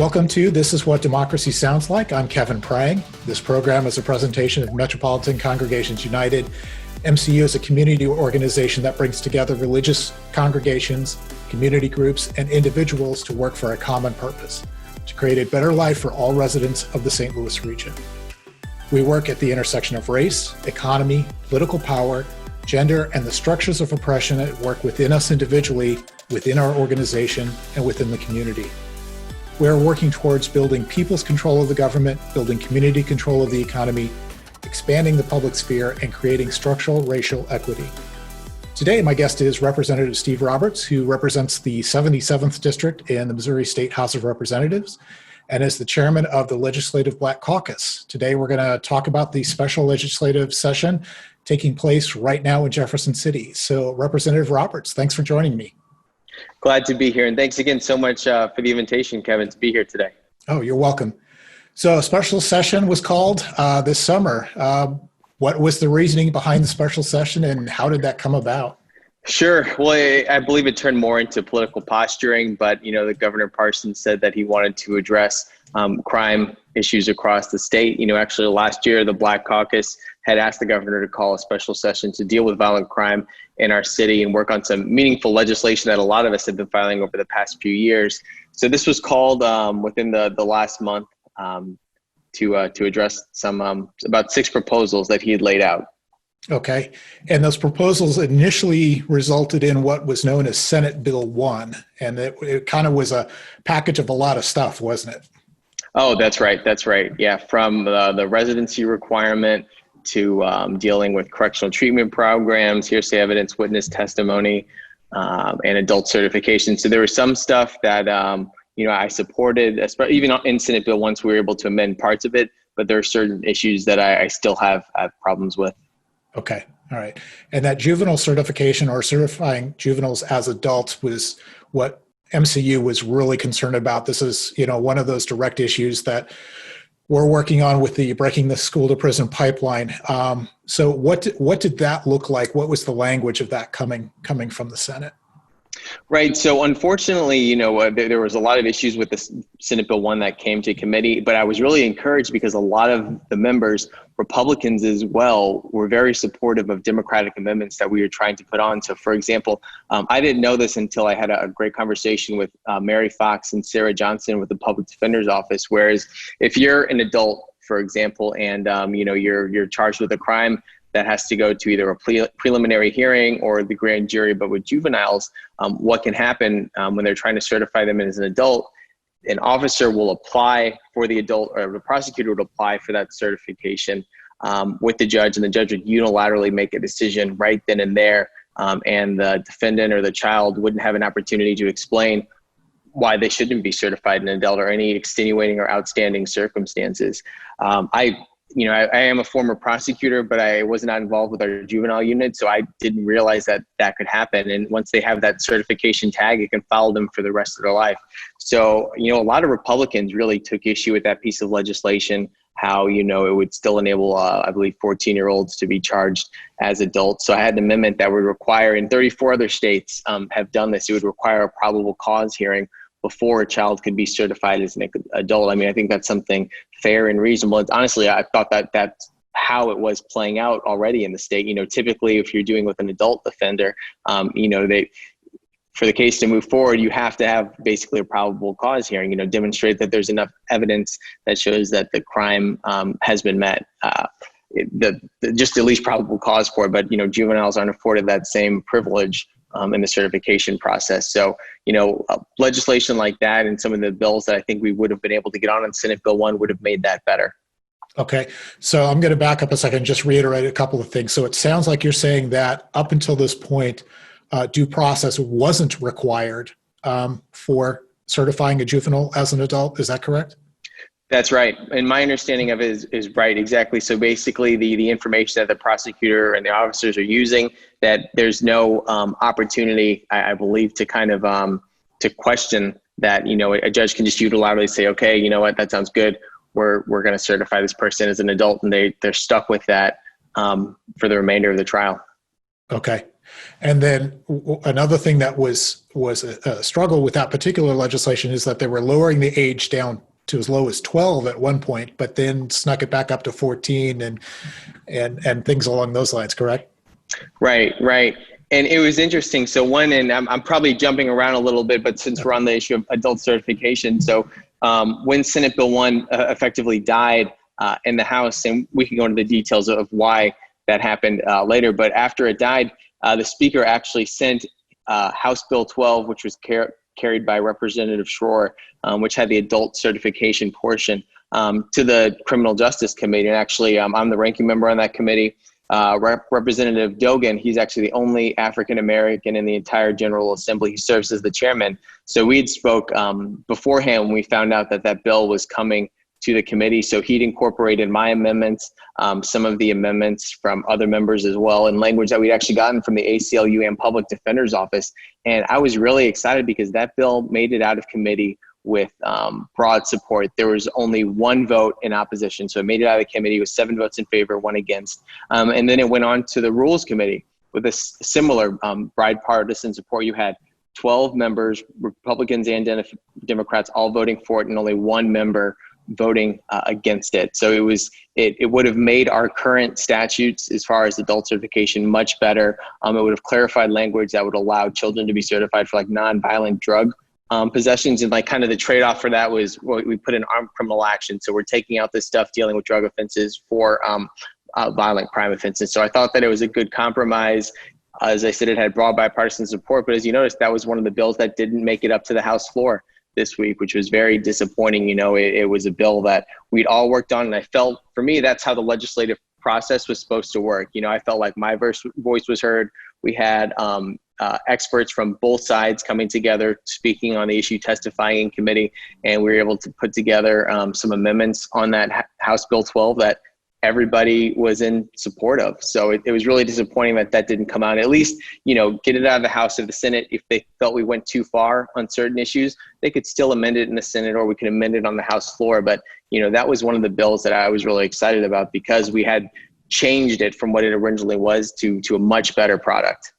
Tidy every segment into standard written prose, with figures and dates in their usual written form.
Welcome to This is What Democracy Sounds Like. I'm Kevin Prang. This program is a presentation of Metropolitan Congregations United. MCU is a community organization that brings together religious congregations, community groups, and individuals to work for a common purpose, to create a better life for all residents of the St. Louis region. We work at the intersection of race, economy, political power, gender, and the structures of oppression at work within us individually, within our organization, and within the community. We are working towards building people's control of the government, building community control of the economy, expanding the public sphere, and creating structural racial equity. Today, my guest is Representative Steve Roberts, who represents the 77th District in the Missouri State House of Representatives and is the chairman of the Legislative Black Caucus. Today, we're going to talk about the special legislative session taking place right now in Jefferson City. So, Representative Roberts, thanks for joining me. Glad to be here. And thanks again so much for the invitation, Kevin, to be here today. Oh, you're welcome. So a special session was called this summer. What was the reasoning behind the special session and how did that come about? Sure. Well, I believe it turned more into political posturing, but, the Governor Parson said that he wanted to address crime issues across the state. Actually last year, the Black Caucus had asked the governor to call a special session to deal with violent crime in our city and work on some meaningful legislation that a lot of us have been filing over the past few years. So this was called within the last month to address some about 6 proposals that he had laid out. Okay. And those proposals initially resulted in what was known as Senate Bill 1. And it kind of was a package of a lot of stuff, wasn't it? Oh, that's right. That's right. Yeah. From the residency requirement to dealing with correctional treatment programs, hearsay evidence, witness testimony, and adult certification. So there was some stuff that, I supported, even in Senate Bill once we were able to amend parts of it, but there are certain issues that I still have problems with. Okay. All right. And that juvenile certification or certifying juveniles as adults was what MCU was really concerned about. This is, one of those direct issues that we're working on with the Breaking the School to Prison pipeline. So what did that look like? What was the language of that coming from the Senate? Right. So unfortunately, there was a lot of issues with the Senate Bill 1 that came to committee, but I was really encouraged because a lot of the members, Republicans as well, were very supportive of Democratic amendments that we were trying to put on. So for example, I didn't know this until I had a great conversation with Mary Fox and Sarah Johnson with the Public Defender's Office. Whereas if you're an adult, for example, and you're charged with a crime, that has to go to either a preliminary hearing or the grand jury. But with juveniles, what can happen when they're trying to certify them as an adult, an officer will apply for the adult, or the prosecutor would apply for that certification with the judge, and the judge would unilaterally make a decision right then and there. And the defendant or the child wouldn't have an opportunity to explain why they shouldn't be certified an adult or any extenuating or outstanding circumstances. I am a former prosecutor, but I was not involved with our juvenile unit, so I didn't realize that could happen. And once they have that certification tag, it can follow them for the rest of their life. So, a lot of Republicans really took issue with that piece of legislation, how, it would still enable, I believe, 14-year-olds to be charged as adults. So I had an amendment that would require, and 34 other states have done this, it would require a probable cause hearing before a child could be certified as an adult. I mean, I think that's something fair and reasonable. And honestly, I thought that that's how it was playing out already in the state. Typically if you're doing with an adult offender, for the case to move forward, you have to have basically a probable cause hearing, demonstrate that there's enough evidence that shows that the crime has been met. Just at least probable cause for it, but, juveniles aren't afforded that same privilege in the certification process. So, legislation like that and some of the bills that I think we would have been able to get on Senate Bill 1 would have made that better. Okay. So I'm going to back up a second, just reiterate a couple of things. So it sounds like you're saying that up until this point, due process wasn't required for certifying a juvenile as an adult. Is that correct? That's right. And my understanding of it is right. Exactly. So basically the information that the prosecutor and the officers are using, that there's no opportunity, I believe, to kind of to question that, a judge can just unilaterally say, okay, you know what, that sounds good. We're going to certify this person as an adult, and they're stuck with that for the remainder of the trial. Okay. And then another thing that was a struggle with that particular legislation is that they were lowering the age down to as low as 12 at one point, but then snuck it back up to 14 and things along those lines, correct? Right, right. And it was interesting. So one, and I'm probably jumping around a little bit, but since we're on the issue of adult certification, so when Senate Bill 1 effectively died in the House, and we can go into the details of why that happened later, but after it died, the Speaker actually sent House Bill 12, which was carried by Representative Schroer, which had the adult certification portion, to the Criminal Justice Committee. And actually, I'm the ranking member on that committee. Representative Dogan, he's actually the only African-American in the entire General Assembly. He serves as the chairman. So we'd spoke beforehand when we found out that that bill was coming to the committee. So he'd incorporated my amendments, some of the amendments from other members as well, and language that we'd actually gotten from the ACLU and Public Defender's Office. And I was really excited because that bill made it out of committee with broad support. There was only one vote in opposition. So it made it out of the committee with 7 votes in favor, 1 against. And then it went on to the Rules Committee with a similar bipartisan support. You had 12 members, Republicans and Democrats, all voting for it, and only 1 member voting against it. So it would have made our current statutes as far as adult certification much better. It would have clarified language that would allow children to be certified for like non-violent drug possessions, and like kind of the trade-off for that was we put in armed criminal action. So we're taking out this stuff dealing with drug offenses for violent crime offenses. So I thought that it was a good compromise. As I said, it had broad bipartisan support, but as you noticed, that was one of the bills that didn't make it up to the House floor this week, which was very disappointing. You know, it was a bill that we'd all worked on, and I felt, for me, that's how the legislative process was supposed to work. You know, I felt like my voice was heard. We had experts from both sides coming together, speaking on the issue, testifying in committee, and we were able to put together some amendments on that House Bill 12 that everybody was in support of. So it was really disappointing that that didn't come out. At least, you know, get it out of the House. Of the Senate, if they felt we went too far on certain issues, they could still amend it in the Senate, or we could amend it on the House floor. But, you know, that was one of the bills that I was really excited about because we had changed it from what it originally was to a much better product.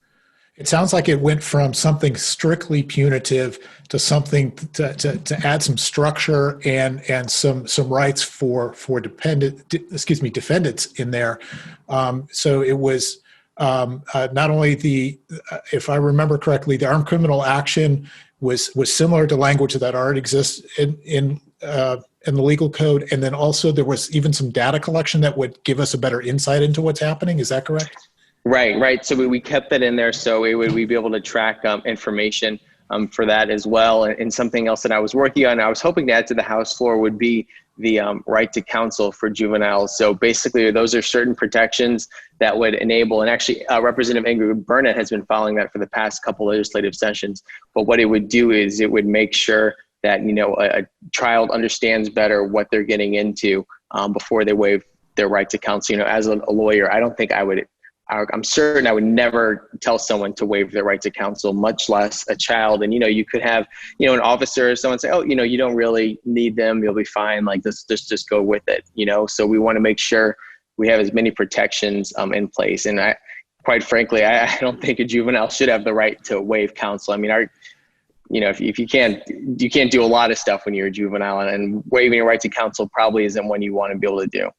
It sounds like it went from something strictly punitive to something to add some structure and some rights for defendants in there. So it was not only if I remember correctly, the armed criminal action was similar to language that already exists in the legal code, and then also there was even some data collection that would give us a better insight into what's happening. Is that correct? Right. So we kept that in there, so we'd be able to track information for that as well. And something else that I was working on, I was hoping to add to the House floor, would be the right to counsel for juveniles. So basically, those are certain protections that would enable, and actually Representative Ingrid Burnett has been following that for the past couple legislative sessions. But what it would do is it would make sure that, you know, a child understands better what they're getting into before they waive their right to counsel. You know, as a lawyer, I'm certain I would never tell someone to waive their right to counsel, much less a child. And, you know, you could have, you know, an officer or someone say, oh, you know, you don't really need them. You'll be fine. Like just go with it, you know? So we want to make sure we have as many protections in place. And quite frankly, I don't think a juvenile should have the right to waive counsel. I mean, if you can't do a lot of stuff when you're a juvenile, and waiving your right to counsel probably isn't one you want to be able to do.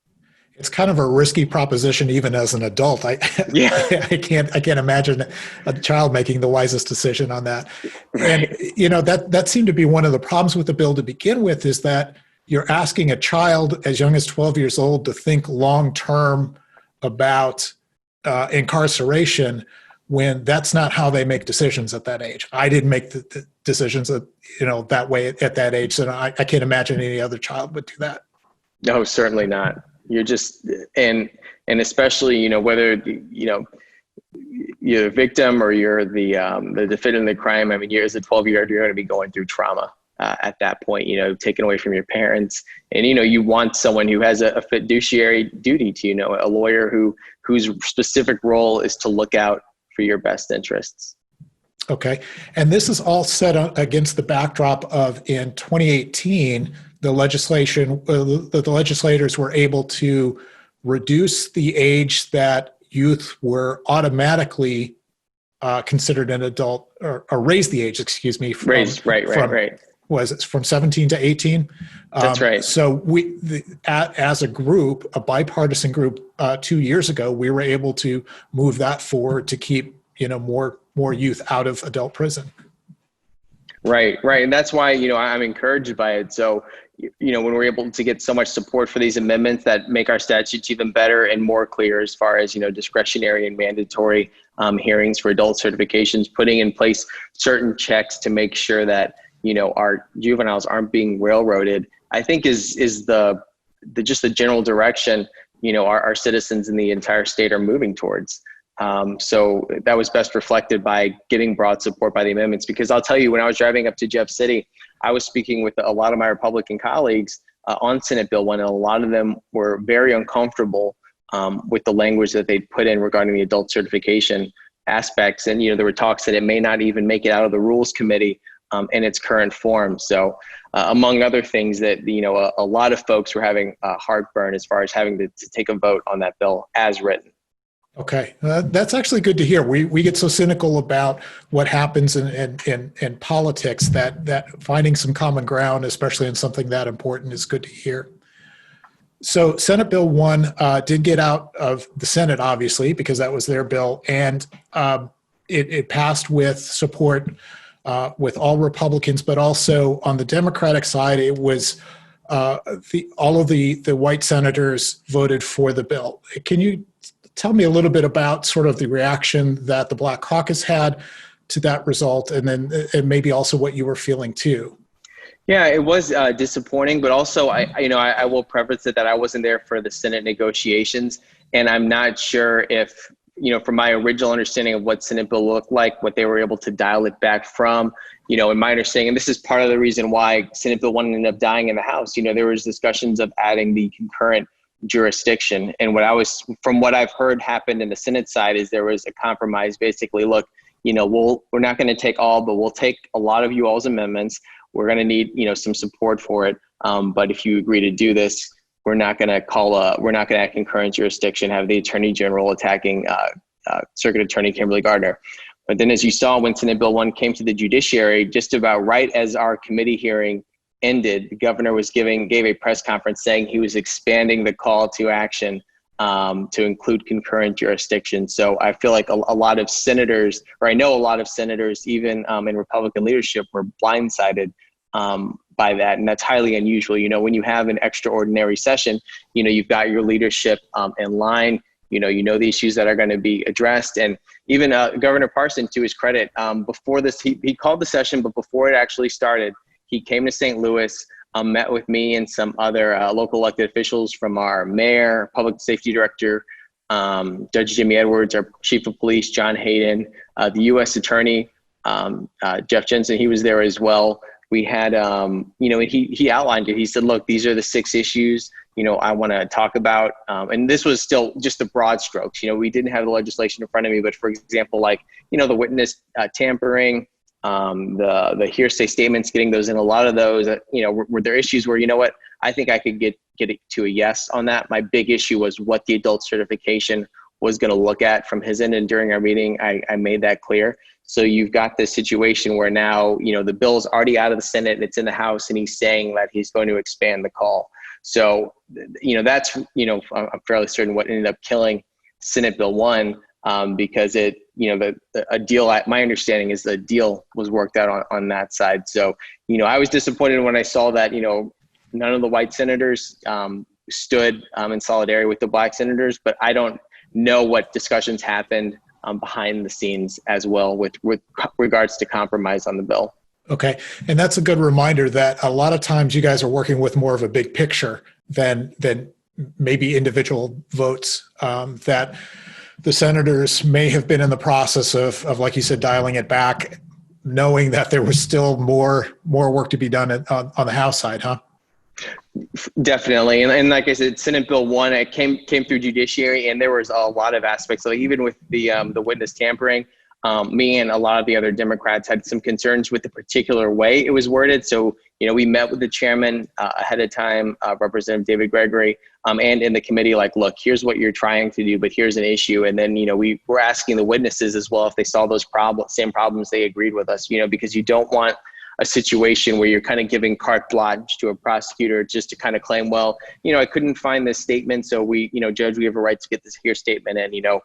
It's kind of a risky proposition, even as an adult. I can't imagine a child making the wisest decision on that. Right. And, you know, that seemed to be one of the problems with the bill to begin with, is that you're asking a child as young as 12 years old to think long-term about incarceration, when that's not how they make decisions at that age. I didn't make the decisions that way at that age, so I can't imagine any other child would do that. No, certainly not. You're just, and especially, you know, whether, you know, you're the victim or you're the defendant in the crime. I mean, you're as a 12-year-old, you're going to be going through trauma at that point, you know, taken away from your parents. And, you know, you want someone who has a fiduciary duty to, you know, a lawyer whose specific role is to look out for your best interests. Okay. And this is all set against the backdrop of, in 2018, the legislators were able to reduce the age that youth were automatically considered an adult, or raise the age, excuse me, Right. Was it from 17 to 18? That's right. So as a group, a bipartisan group, 2 years ago, we were able to move that forward to keep, more youth out of adult prison. Right. And that's why, I'm encouraged by it. So, when we're able to get so much support for these amendments that make our statutes even better and more clear as far as, discretionary and mandatory hearings for adult certifications, putting in place certain checks to make sure that, our juveniles aren't being railroaded, I think is the general direction, our citizens in the entire state are moving towards. So that was best reflected by getting broad support by the amendments, because I'll tell you, when I was driving up to Jeff City, I was speaking with a lot of my Republican colleagues on Senate Bill 1, and a lot of them were very uncomfortable with the language that they'd put in regarding the adult certification aspects. And, there were talks that it may not even make it out of the Rules Committee in its current form. So among other things that, a lot of folks were having heartburn as far as having to take a vote on that bill as written. Okay, that's actually good to hear. We get so cynical about what happens in politics that finding some common ground, especially in something that important, is good to hear. So Senate Bill 1 did get out of the Senate, obviously, because that was their bill, and it passed with support with all Republicans, but also on the Democratic side, it was all of the white senators voted for the bill. Can you tell me a little bit about sort of the reaction that the Black Caucus had to that result, and then maybe also what you were feeling too? Yeah, it was disappointing, but also I will preface it that I wasn't there for the Senate negotiations, and I'm not sure if, from my original understanding of what Senate bill looked like, what they were able to dial it back from, in my understanding, and this is part of the reason why Senate Bill 1 ended up dying in the House. There was discussions of adding the concurrent jurisdiction. And from what I've heard happened in the Senate side is there was a compromise. Basically, look, we're not going to take all, but we'll take a lot of you all's amendments. We're going to need, some support for it. But if you agree to do this, we're not going to add concurrent jurisdiction, have the Attorney General attacking Circuit Attorney Kimberly Gardner. But then, as you saw, when Senate Bill 1 came to the judiciary, just about right as our committee hearing ended, the governor gave a press conference saying he was expanding the call to action to include concurrent jurisdiction. So I feel like a lot of senators, or I know a lot of senators, even in Republican leadership, were blindsided by that. And that's highly unusual. When you have an extraordinary session, you've got your leadership in line, you know the issues that are going to be addressed. And even Governor Parson, to his credit, before this, he called the session, but before it actually started, he came to St. Louis, met with me and some other local elected officials, from our mayor, public safety director, Judge Jimmy Edwards, our chief of police, John Hayden, the U.S. attorney, Jeff Jensen. He was there as well. We had, he outlined it. He said, look, these are the 6 issues, I want to talk about. And this was still just the broad strokes. We didn't have the legislation in front of me, but for example, the witness tampering, the hearsay statements, getting those in, a lot of those, were there issues where, I think I could get it to a yes on that. My big issue was what the adult certification was going to look at from his end. And during our meeting, I made that clear. So you've got this situation where now, the bill is already out of the Senate and it's in the House, and he's saying that he's going to expand the call. So, that's, I'm fairly certain what ended up killing Senate Bill 1, because it, a deal, my understanding is the deal was worked out on that side. So, I was disappointed when I saw that, none of the white senators stood in solidarity with the Black senators, but I don't know what discussions happened behind the scenes as well with regards to compromise on the bill. Okay. And that's a good reminder that a lot of times you guys are working with more of a big picture than maybe individual votes, that the senators may have been in the process of, like you said, dialing it back, knowing that there was still more work to be done on the House side, huh? Definitely. And like I said, Senate Bill 1, it came through judiciary, and there was a lot of aspects. So even with the witness tampering, me and a lot of the other Democrats had some concerns with the particular way it was worded. So, we met with the chairman ahead of time, Representative David Gregory, and in the committee, like, look, here's what you're trying to do, but here's an issue. And then, we were asking the witnesses as well if they saw those same problems. They agreed with us, because you don't want a situation where you're kind of giving carte blanche to a prosecutor just to kind of claim, well, I couldn't find this statement, so Judge, we have a right to get this here statement. And,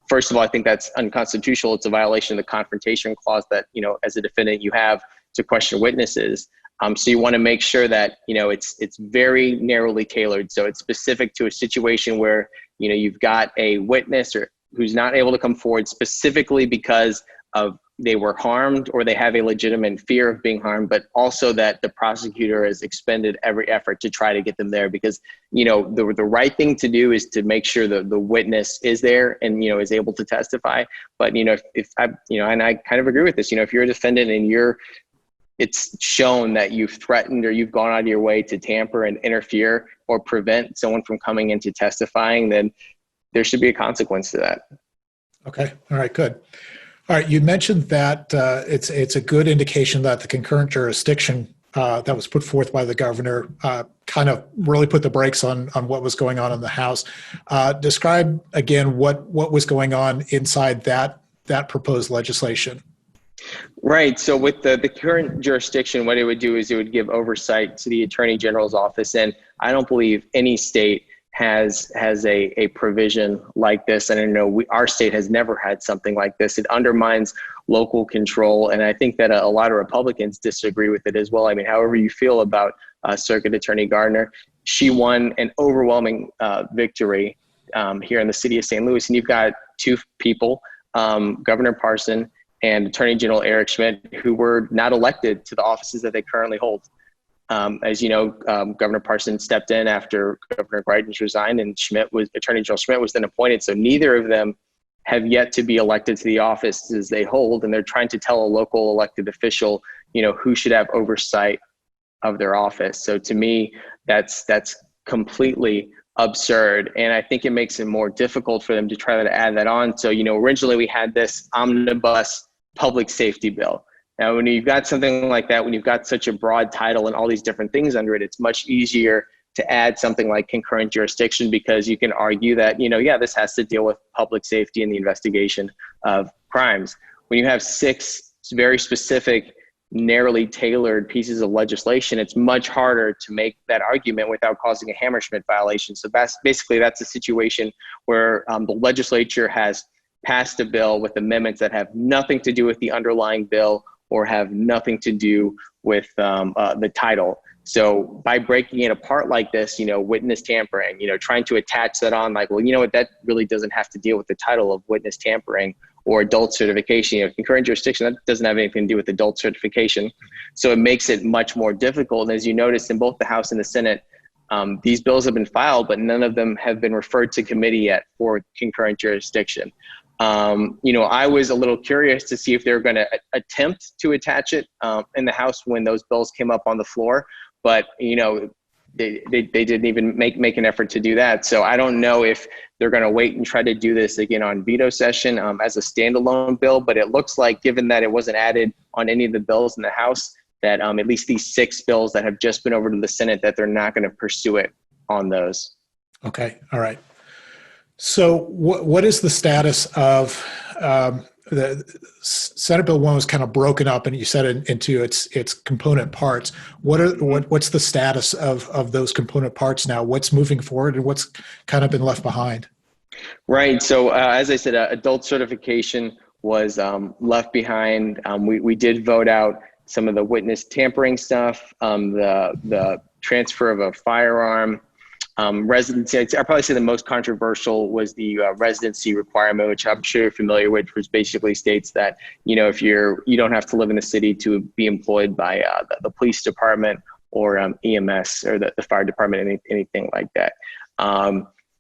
first of all, I think that's unconstitutional. It's a violation of the confrontation clause that, as a defendant, you have to question witnesses. So you want to make sure that, it's very narrowly tailored. So it's specific to a situation where, you've got a witness or who's not able to come forward specifically because of they were harmed or they have a legitimate fear of being harmed, but also that the prosecutor has expended every effort to try to get them there, because, the right thing to do is to make sure that the witness is there and, is able to testify. But, if I, and I kind of agree with this, if you're a defendant and it's shown that you've threatened or you've gone out of your way to tamper and interfere or prevent someone from coming into testifying, then there should be a consequence to that. Okay. All right, good. All right, you mentioned that it's a good indication that the concurrent jurisdiction that was put forth by the governor kind of really put the brakes on what was going on in the House. Describe again what was going on inside that proposed legislation. Right. So with the current jurisdiction, what it would do is it would give oversight to the Attorney General's office, and I don't believe any state has a provision like this. And I know our state has never had something like this. It undermines local control. And I think that a lot of Republicans disagree with it as well. I mean, however you feel about Circuit Attorney Gardner, she won an overwhelming victory here in the city of St. Louis. And you've got two people, Governor Parson and Attorney General Eric Schmidt, who were not elected to the offices that they currently hold. As you know, Governor Parson stepped in after Governor Greitens resigned, and Attorney General Schmidt was then appointed. So neither of them have yet to be elected to the offices they hold, and they're trying to tell a local elected official, who should have oversight of their office. So to me, that's completely absurd, and I think it makes it more difficult for them to try to add that on. So originally we had this omnibus public safety bill. Now, when you've got something like that, when you've got such a broad title and all these different things under it, it's much easier to add something like concurrent jurisdiction, because you can argue that, this has to deal with public safety and the investigation of crimes. When you have 6 very specific, narrowly tailored pieces of legislation, it's much harder to make that argument without causing a Hammerschmidt violation. So that's a situation where the legislature has passed a bill with amendments that have nothing to do with the underlying bill or have nothing to do with the title. So by breaking it apart like this, witness tampering, trying to attach that on like, well, that really doesn't have to deal with the title of witness tampering or adult certification. Concurrent jurisdiction, that doesn't have anything to do with adult certification. So it makes it much more difficult. And as you noticed, in both the House and the Senate, these bills have been filed, but none of them have been referred to committee yet for concurrent jurisdiction. I was a little curious to see if they were going to attempt to attach it in the House when those bills came up on the floor, but they didn't even make an effort to do that. So I don't know if they're going to wait and try to do this again on veto session as a standalone bill, but it looks like, given that it wasn't added on any of the bills in the House, that at least these 6 bills that have just been over to the Senate, that they're not going to pursue it on those. Okay. All right. So what is the status of the Senate Bill 1 was kind of broken up, and you said into its component parts. What's the status of those component parts now? What's moving forward and what's kind of been left behind? Right. So as I said, adult certification was left behind. We did vote out some of the witness tampering stuff, the transfer of a firearm. Residency, I'd probably say the most controversial was the residency requirement, which I'm sure you're familiar with, which basically states that, if you don't have to live in the city to be employed by the police department or EMS or the fire department, anything like that.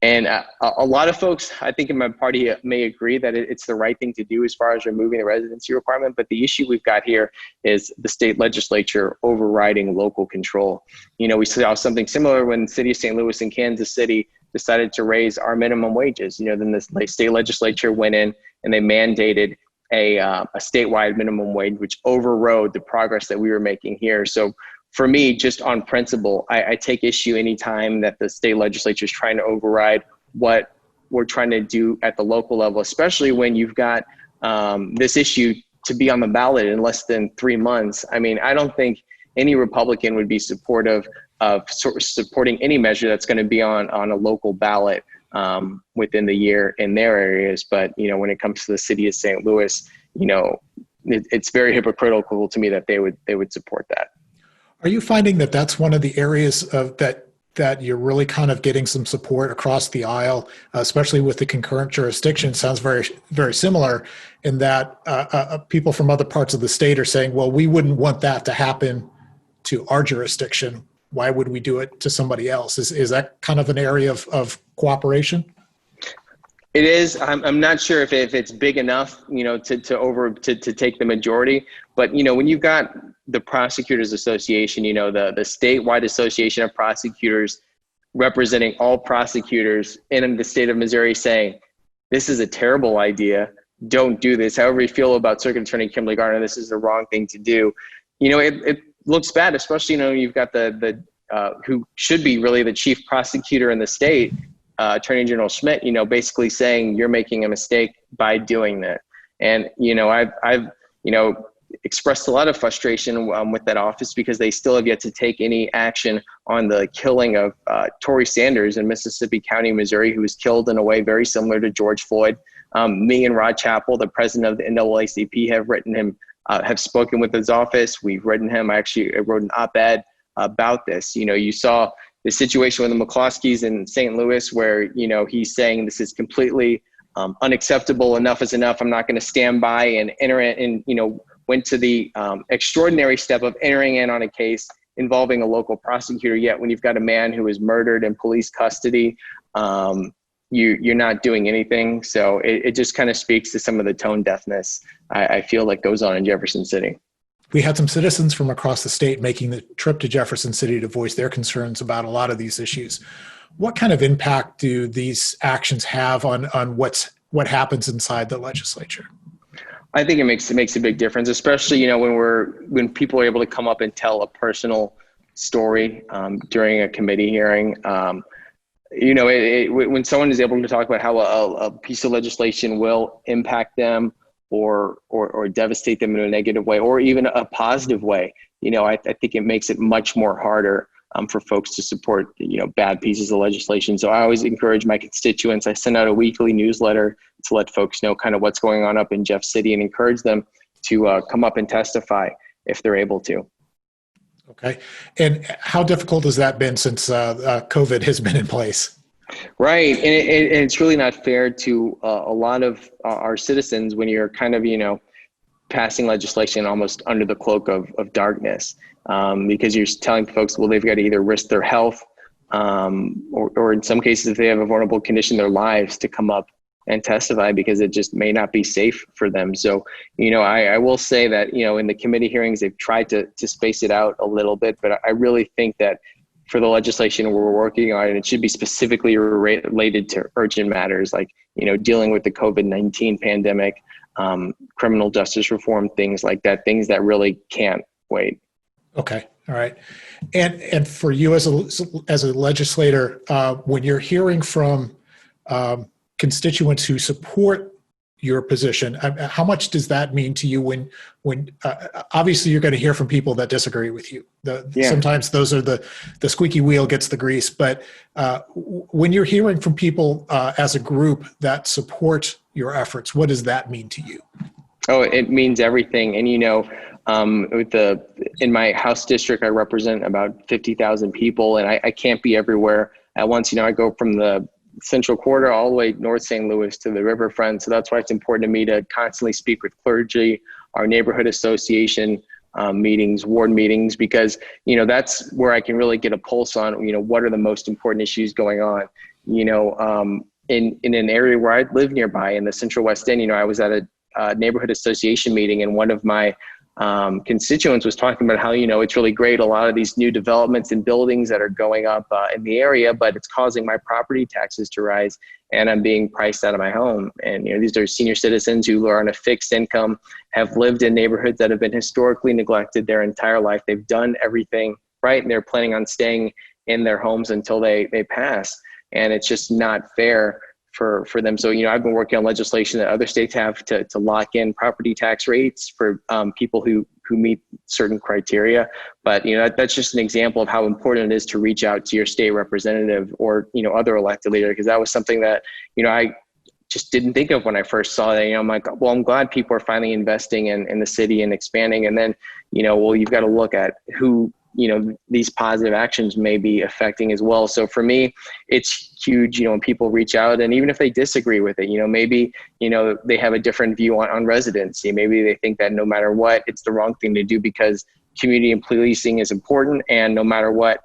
And a lot of folks, I think in my party, may agree that it's the right thing to do as far as removing the residency requirement. But the issue we've got here is the state legislature overriding local control. We saw something similar when the city of St. Louis and Kansas City decided to raise our minimum wages. Then the state legislature went in and they mandated a statewide minimum wage, which overrode the progress that we were making here. So for me, just on principle, I take issue anytime that the state legislature is trying to override what we're trying to do at the local level, especially when you've got this issue to be on the ballot in less than 3 months. I mean, I don't think any Republican would be supportive of supporting any measure that's going to be on a local ballot within the year in their areas. But, when it comes to the city of St. Louis, it's very hypocritical to me that they would support that. Are you finding that that's one of the areas of that you're really kind of getting some support across the aisle, especially with the concurrent jurisdiction? Sounds very, very similar in that people from other parts of the state are saying, well, we wouldn't want that to happen to our jurisdiction. Why would we do it to somebody else? Is that kind of an area of cooperation? It is. I'm not sure if it's big enough, to take the majority. But, when you've got the Prosecutors Association, the statewide association of prosecutors representing all prosecutors in the state of Missouri saying, this is a terrible idea. Don't do this. However you feel about Circuit Attorney Kimberly Garner, this is the wrong thing to do. It looks bad, especially, you've got the who should be really the chief prosecutor in the state, Attorney General Schmidt, basically saying you're making a mistake by doing that. And, I've expressed a lot of frustration with that office because they still have yet to take any action on the killing of Torrey Sanders in Mississippi County, Missouri, who was killed in a way very similar to George Floyd. Me and Rod Chappell, the president of the NAACP, have written him, have spoken with his office. We've written him. I wrote an op-ed about this. You saw the situation with the McCloskeys in St. Louis where, he's saying this is completely unacceptable. Enough is enough. I'm not going to stand by and enter it. And, went to the extraordinary step of entering in on a case involving a local prosecutor. Yet when you've got a man who was murdered in police custody, you're not doing anything. So it just kind of speaks to some of the tone deafness I feel like goes on in Jefferson City. We had some citizens from across the state making the trip to Jefferson City to voice their concerns about a lot of these issues. What kind of impact do these actions have on what happens inside the legislature? I think it makes a big difference, especially, when people are able to come up and tell a personal story during a committee hearing. When someone is able to talk about how a piece of legislation will impact them or devastate them in a negative way, or even a positive way, I think it makes it much more harder for folks to support, bad pieces of legislation. So I always encourage my constituents. I send out a weekly newsletter to let folks know kind of what's going on up in Jeff City and encourage them to come up and testify if they're able to. Okay. And how difficult has that been since COVID has been in place? Right. And it's really not fair to a lot of our citizens when you're kind of, passing legislation almost under the cloak of darkness, because you're telling folks, well, they've got to either risk their health or in some cases, if they have a vulnerable condition, their lives to come up and testify because it just may not be safe for them. So, I will say that, in the committee hearings, they've tried to space it out a little bit, but I really think that for the legislation we're working on, it should be specifically related to urgent matters like, dealing with the COVID-19 pandemic, criminal justice reform, things like that, things that really can't wait. Okay. All right. And for you as a legislator, when you're hearing from constituents who support your position, how much does that mean to you when obviously you're going to hear from people that disagree with you? Sometimes those are the squeaky wheel gets the grease, but when you're hearing from people as a group that support your efforts, what does that mean to you? Oh, it means everything. And, in my House district, I represent about 50,000 people, and I can't be everywhere at once. I go from the Central Quarter all the way North St. Louis to the riverfront. So that's why it's important to me to constantly speak with clergy, our neighborhood association meetings, ward meetings, because, that's where I can really get a pulse on, what are the most important issues going on. In an area where I live nearby in the Central West End, I was at a neighborhood association meeting, and one of my constituents was talking about how, it's really great, a lot of these new developments and buildings that are going up in the area, but it's causing my property taxes to rise and I'm being priced out of my home. And, these are senior citizens who are on a fixed income, have lived in neighborhoods that have been historically neglected their entire life. They've done everything right? And they're planning on staying in their homes until they pass. And it's just not fair for them. So, I've been working on legislation that other states have to lock in property tax rates for people who meet certain criteria. But, that's just an example of how important it is to reach out to your state representative or, other elected leader, because that was something that, I just didn't think of when I first saw that. I'm like, well, I'm glad people are finally investing in the city and expanding. And then, well, you've got to look at who, these positive actions may be affecting as well. So for me, it's huge, when people reach out, and even if they disagree with it, maybe, they have a different view on residency. Maybe they think that no matter what, it's the wrong thing to do because community and policing is important. And no matter what,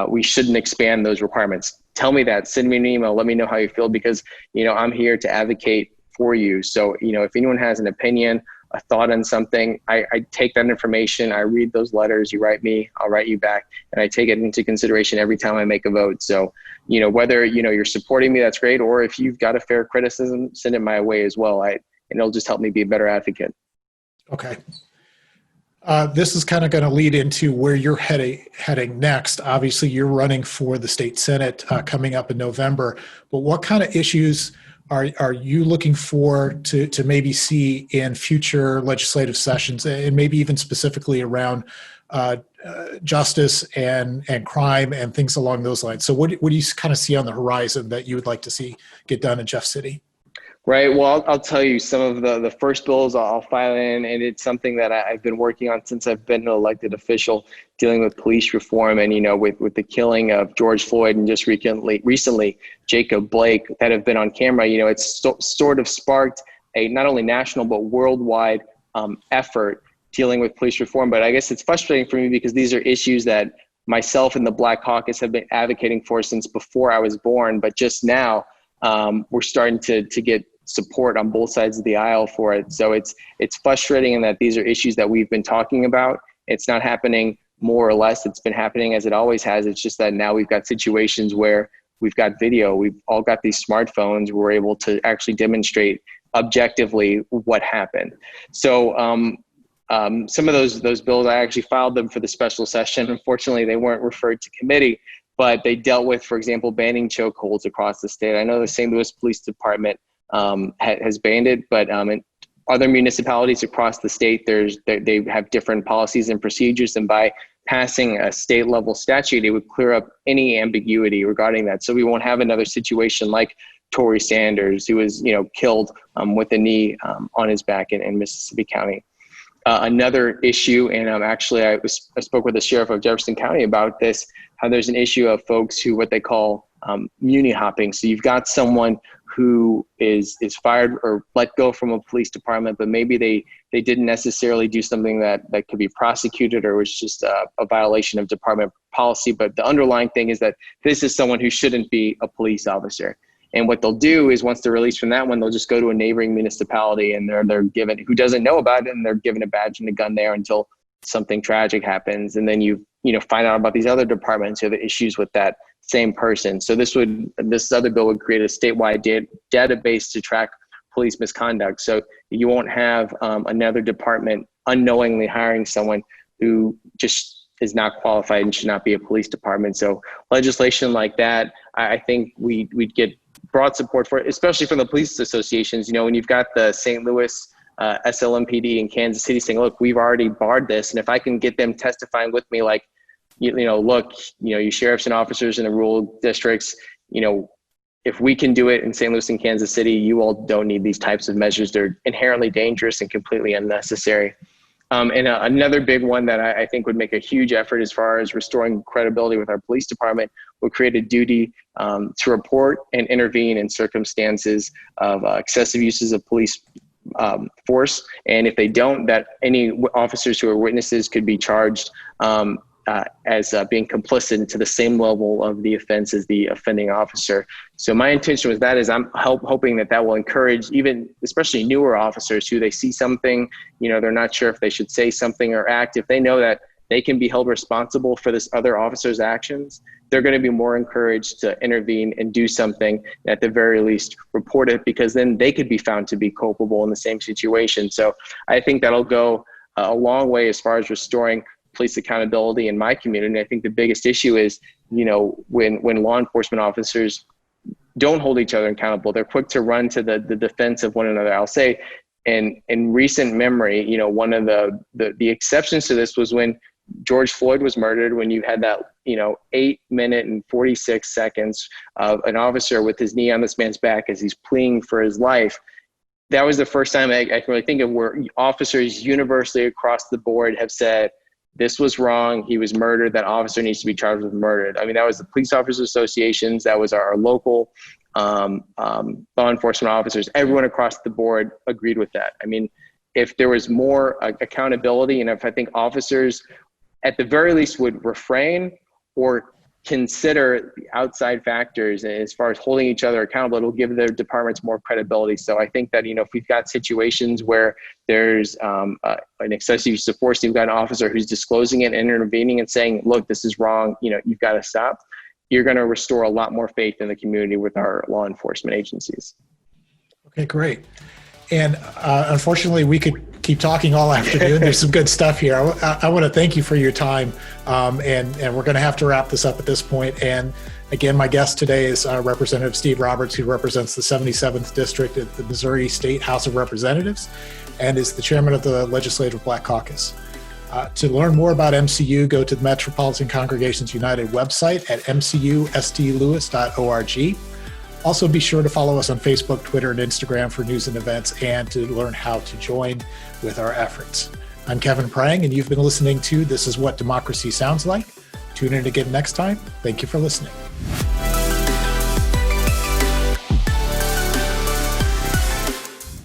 we shouldn't expand those requirements. Tell me that, send me an email, let me know how you feel, because, I'm here to advocate for you. So, if anyone has an opinion, a thought on something, I take that information, I read those letters, you write me, I'll write you back, and I take it into consideration every time I make a vote. So, whether, you're supporting me, that's great, or if you've got a fair criticism, send it my way as well. And it'll just help me be a better advocate. Okay. This is kind of going to lead into where you're heading next. Obviously, you're running for the state Senate coming up in November, but what kind of issues are you looking for to maybe see in future legislative sessions, and maybe even specifically around justice and crime and things along those lines? So what do you kind of see on the horizon that you would like to see get done in Jeff City? Right. Well, I'll tell you some of the first bills I'll file in, and it's something that I've been working on since I've been an elected official, dealing with police reform and, with the killing of George Floyd and just recently Jacob Blake that have been on camera. It's sort of sparked a not only national but worldwide effort dealing with police reform. But I guess it's frustrating for me because these are issues that myself and the Black Caucus have been advocating for since before I was born. But just now we're starting to get support on both sides of the aisle for it. So it's frustrating in that these are issues that we've been talking about. It's not happening more or less. It's been happening as it always has. It's just that now we've got situations where we've got video. We've all got these smartphones. We're able to actually demonstrate objectively what happened. So some of those bills, I actually filed them for the special session. Unfortunately, they weren't referred to committee, but they dealt with, for example, banning chokeholds across the state. I know the St. Louis Police Department has banned it, but in other municipalities across the state, they have different policies and procedures, and by passing a state level statute, it would clear up any ambiguity regarding that. So we won't have another situation like Torrey Sanders, who was killed with a knee on his back in Mississippi County. Another issue, and actually I spoke with the sheriff of Jefferson County about this, how there's an issue of folks who what they call muni hopping. So you've got someone who is fired or let go from a police department, but maybe they didn't necessarily do something that could be prosecuted or was just a violation of department policy. But the underlying thing is that this is someone who shouldn't be a police officer. And what they'll do is once they're released from that one, they'll just go to a neighboring municipality and they're given, who doesn't know about it, and they're given a badge and a gun there until something tragic happens. And then you find out about these other departments who have issues with that same person. So this other bill would create a statewide database to track police misconduct. So you won't have another department unknowingly hiring someone who just is not qualified and should not be a police department. So legislation like that, I think we'd get broad support for it, especially from the police associations. When you've got the St. Louis SLMPD in Kansas City saying, look, we've already barred this. And if I can get them testifying with me, like, look, you sheriffs and officers in the rural districts, if we can do it in St. Louis and Kansas City, you all don't need these types of measures. They're inherently dangerous and completely unnecessary. And another big one that I think would make a huge effort as far as restoring credibility with our police department would create a duty to report and intervene in circumstances of excessive uses of police force. And if they don't, that any officers who are witnesses could be charged as being complicit to the same level of the offense as the offending officer. So my intention with that is I'm hoping that will encourage even, especially newer officers who they see something, they're not sure if they should say something or act. If they know that they can be held responsible for this other officer's actions, they're going to be more encouraged to intervene and do something, at the very least report it, because then they could be found to be culpable in the same situation. So I think that'll go a long way as far as restoring police accountability in my community. And I think the biggest issue is, when law enforcement officers don't hold each other accountable, they're quick to run to the defense of one another. I'll say, in recent memory, one of the exceptions to this was when George Floyd was murdered, when you had that 8 minute and 46 seconds of an officer with his knee on this man's back as he's pleading for his life. That was the first time I can really think of where officers universally across the board have said, this was wrong, he was murdered, that officer needs to be charged with murder. I mean, that was the police officers associations, that was our local law enforcement officers. Everyone across the board agreed with that. I mean, if there was more accountability, and if I think officers at the very least would refrain or consider the outside factors as far as holding each other accountable, it'll give their departments more credibility. So I think that, if we've got situations where there's an excessive use of force, you've got an officer who's disclosing it and intervening and saying, look, this is wrong, you've got to stop, you're going to restore a lot more faith in the community with our law enforcement agencies. Okay, great. And unfortunately, we could keep talking all afternoon. There's some good stuff here. I want to thank you for your time. And we're going to have to wrap this up at this point. And again, my guest today is Representative Steve Roberts, who represents the 77th District at the Missouri State House of Representatives and is the chairman of the Legislative Black Caucus. To learn more about MCU, go to the Metropolitan Congregations United website at mcustlouis.org. Also, be sure to follow us on Facebook, Twitter, and Instagram for news and events and to learn how to join with our efforts. I'm Kevin Prang, and you've been listening to This Is What Democracy Sounds Like. Tune in again next time. Thank you for listening.